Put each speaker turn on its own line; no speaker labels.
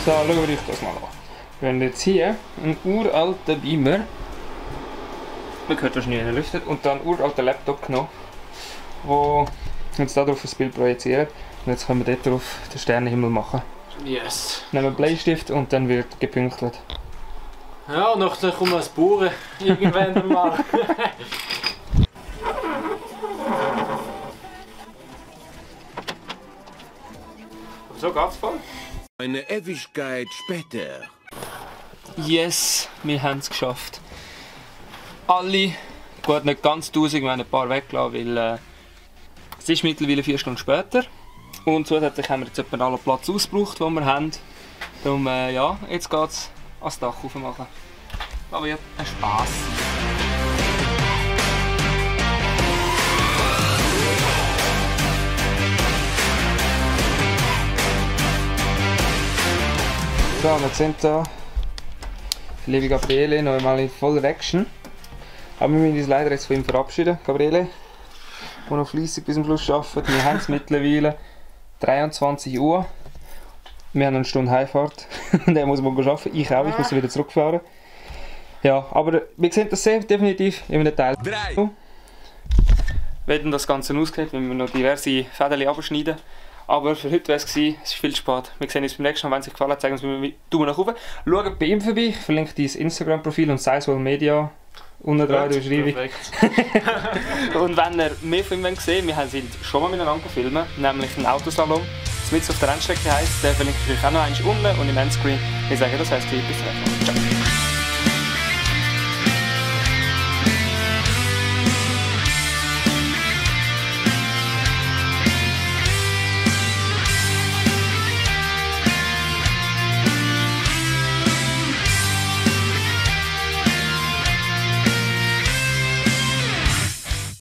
So, schauen wir euch das mal an. Wir haben jetzt hier einen uralten Beamer. Man hört wahrscheinlich nicht lüftet. Und dann einen uralten Laptop genommen, wo jetzt da drauf ein Bild projiziert. Und jetzt können wir dort drauf den Sternenhimmel machen.
Yes.
Nehmen wir einen Bleistift und dann wird gepünktelt.
Ja, und nachher kommen wir als Bauern irgendwann mal. So geht's voll.
Eine Ewigkeit später.
Yes, wir haben es geschafft. Alle, gut nicht ganz 1000, wir haben ein paar weggelassen, weil es ist mittlerweile 4 Stunden später. Und zusätzlich haben wir jetzt etwa alle Platz ausgebraucht, den wir haben. Darum, ja, jetzt geht es ans Dach rauf machen. Aber ja, ein Spass. So, wir sind hier. Liebe Gabriele, noch einmal in voller Action. Aber wir müssen uns leider jetzt von ihm verabschieden, Gabriele. Der noch fleissig bis zum Schluss arbeitet. Wir haben es mittlerweile 23 Uhr. Wir haben eine Stunde Heimfahrt. Der muss man arbeiten. Ich auch, ich muss wieder zurückfahren. Ja, aber wir sehen das sehr definitiv in einem Teil 3. Wenn das Ganze ausgeht, wenn wir noch diverse Fäden abschneiden. Aber für heute war es gewesen. Es ist viel zu spät. Wir sehen uns beim nächsten Mal. Wenn es euch gefallen hat, zeigen uns einen Daumen nach oben. Schaut bei ihm vorbei. Ich verlinke dein Instagram-Profil und Sizewell Media unten dran in der Beschreibung. Und wenn ihr mehr von ihm sehen wollt, wir haben ihn schon mal miteinander gefilmt, nämlich einen Autosalon. Das mit auf der Rennstrecke heisst, der verlinke ich euch auch noch eins unten und im Endscreen. Wir sagen das heisst, bis zum nächsten Mal. Ciao.